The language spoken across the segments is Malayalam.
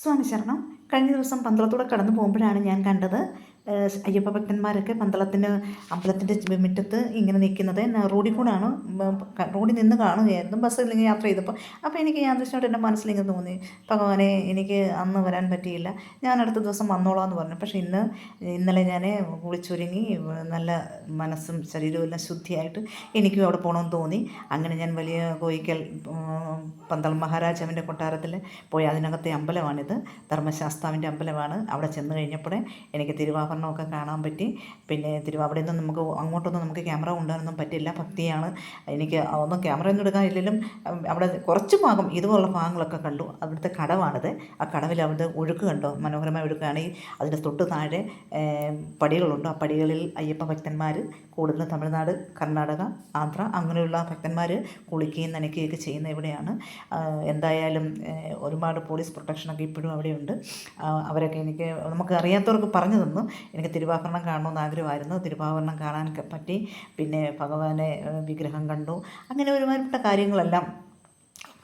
സ്വാമി ശരണം. കഴിഞ്ഞ ദിവസം പന്തളത്തൂടെ കടന്നു പോകുമ്പോഴാണ് ഞാൻ കണ്ടത് അയ്യപ്പ ഭക്തന്മാരൊക്കെ അമ്പലത്തിൻ്റെ മുറ്റത്ത് ഇങ്ങനെ നിൽക്കുന്നത്. റോഡിൽ കൂടാണ്, റോഡിൽ നിന്ന് കാണുകയായിരുന്നു ബസ്സിൽ ഇങ്ങനെ യാത്ര ചെയ്തപ്പോൾ. അപ്പോൾ എനിക്ക് യാദൃശ്യമായിട്ട് എൻ്റെ മനസ്സിലിങ്ങനെ തോന്നി, ഭഗവാനെ എനിക്ക് അന്ന് വരാൻ പറ്റിയില്ല, ഞാൻ അടുത്ത ദിവസം വന്നോളാം എന്ന് പറഞ്ഞു. പക്ഷേ ഇന്നലെ ഞാൻ കുളിച്ചൊരുങ്ങി നല്ല മനസ്സും ശരീരവും എല്ലാം ശുദ്ധിയായിട്ട് എനിക്കും അവിടെ പോകണമെന്ന് തോന്നി. അങ്ങനെ ഞാൻ വലിയ കോയിക്കൽ പന്തളം മഹാരാജാവിൻ്റെ കൊട്ടാരത്തിൽ പോയി. അതിനകത്തെ അമ്പലമാണിത്, ധർമ്മശാസ്താവിൻ്റെ അമ്പലമാണ്. അവിടെ ചെന്ന് കഴിഞ്ഞപ്പോൾ എനിക്ക് തിരുവാഭരണമൊക്കെ കാണാൻ പറ്റി. പിന്നെ അവിടെ നിന്ന് അങ്ങോട്ടൊന്നും നമുക്ക് ക്യാമറ കൊണ്ടുവരാനൊന്നും പറ്റില്ല, ഭക്തിയാണ്. എനിക്ക് ഒന്നും ക്യാമറയൊന്നും എടുക്കാനില്ലെങ്കിലും അവിടെ കുറച്ച് ഭാഗം ഇതുപോലുള്ള ഭാഗങ്ങളൊക്കെ കണ്ടു. അവിടുത്തെ കടവാണിത്. ആ കടവിൽ അവിടുത്തെ ഒഴുക്ക് കണ്ടോ, മനോഹരമായ ഒഴുക്കാണ്. അതിൻ്റെ തൊട്ട് താഴെ പടികളുണ്ട്. ആ പടികളിൽ അയ്യപ്പ ഭക്തന്മാർ, കൂടുതലും തമിഴ്നാട്, കർണാടക, ആന്ധ്ര അങ്ങനെയുള്ള ഭക്തന്മാർ കുളിക്കുകയും നനയ്ക്കുകയൊക്കെ ചെയ്യുന്ന ഇവിടെയാണ്. എന്തായാലും ഒരുപാട് പോലീസ് പ്രൊട്ടക്ഷനൊക്കെ ഇപ്പോഴും അവിടെയുണ്ട്. അവരൊക്കെ നമുക്ക് അറിയാത്തവർക്ക് പറഞ്ഞു തന്നു. എനിക്ക് തിരുവാഭരണം കാണണമെന്ന് ആഗ്രഹമായിരുന്നു. തിരുവാഭരണം കാണാൻ പറ്റി. പിന്നെ ഭഗവാനെ വിഗ്രഹം കണ്ടു. അങ്ങനെ ഒരുപാട് കാര്യങ്ങളെല്ലാം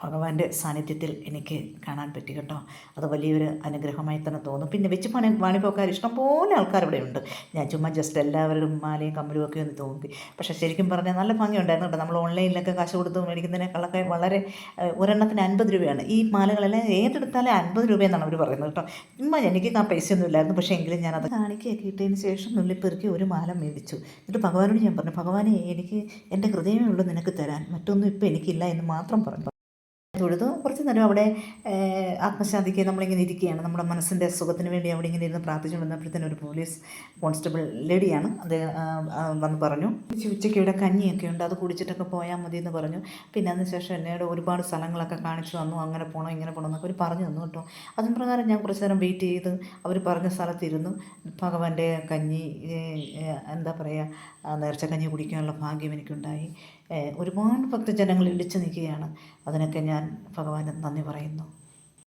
ഭഗവാന്റെ സാന്നിധ്യത്തിൽ എനിക്ക് കാണാൻ പറ്റി കേട്ടോ. അത് വലിയൊരു അനുഗ്രഹമായി തന്നെ തോന്നും. പിന്നെ വെച്ച് വാണിപ്പോക്കാർ ഇഷ്ടംപോലെ ആൾക്കാർ ഇവിടെ ഉണ്ട്. ഞാൻ ചുമ്മാ ജസ്റ്റ് എല്ലാവരും മാലയും കമ്മലും ഒക്കെ ഒന്ന് തോന്നി. പക്ഷേ ശരിക്കും പറഞ്ഞാൽ നല്ല ഭംഗിയുണ്ടായിരുന്നു കേട്ടോ. നമ്മൾ ഓൺലൈനിലൊക്കെ കാശ് കൊടുത്ത് മേടിക്കുന്നതിനേക്കാളൊക്കെ വളരെ, ഒരെണ്ണത്തിന് 50 രൂപയാണ്. ഈ മാലകളെല്ലാം ഏതെടുത്താലും 50 രൂപയെന്നാണ് അവർ പറയുന്നത് കേട്ടോ. ചുമ്മാ എനിക്ക് ആ പൈസയൊന്നും ഇല്ലായിരുന്നു. പക്ഷേ എങ്കിലും ഞാനത് കാണിക്കുകയൊക്കെ ഇട്ടതിന് ശേഷം നുള്ളിപ്പെറുക്കി ഒരു മാല മേടിച്ചു. എന്നിട്ട് ഭഗവാനോട് ഞാൻ പറഞ്ഞു, ഭഗവാനെ എനിക്ക് എൻ്റെ ഹൃദയമേ ഉള്ളൂ നിനക്ക് തരാൻ, മറ്റൊന്നും ഇപ്പോൾ എനിക്കില്ല എന്ന് മാത്രം പറഞ്ഞു. തൊഴുത് കുറച്ച് നേരം അവിടെ ആത്മശാന്തിക്ക് നമ്മളിങ്ങനെ ഇരിക്കുകയാണ്. നമ്മുടെ മനസ്സിൻ്റെ സുഖത്തിന് വേണ്ടി അവിടെ ഇങ്ങനെ ഇരുന്ന് പ്രാർത്ഥിച്ചു വന്നപ്പോഴത്തേനും ഒരു പോലീസ് കോൺസ്റ്റബിൾ ലേഡിയാണ്, അത് വന്ന് പറഞ്ഞു, ഉച്ചയ്ക്ക് ഇവിടെ കഞ്ഞിയൊക്കെ ഉണ്ട്, അത് കുടിച്ചിട്ടൊക്കെ പോയാൽ മതി എന്ന് പറഞ്ഞു. പിന്നെ അതിനുശേഷം എന്നോട് ഒരുപാട് സ്ഥലങ്ങളൊക്കെ കാണിച്ചു തന്നു. അങ്ങനെ പോകണം ഇങ്ങനെ പോകണം എന്നൊക്കെ അവർ പറഞ്ഞു തന്നു കേട്ടോ. അതിന് പ്രകാരം ഞാൻ കുറച്ച് നേരം വെയിറ്റ് ചെയ്ത് അവർ പറഞ്ഞ സ്ഥലത്തിരുന്നു. ഭഗവാന്റെ കഞ്ഞി, എന്താ പറയുക, നേർച്ചക്കഞ്ഞി കുടിക്കാനുള്ള ഭാഗ്യം എനിക്കുണ്ടായി. ഒരുപാട് ഭക്തജനങ്ങൾ ഇടിച്ചു നിൽക്കുകയാണ്. അതിനൊക്കെ ഞാൻ ഭഗവാന് നന്ദി പറയുന്നു.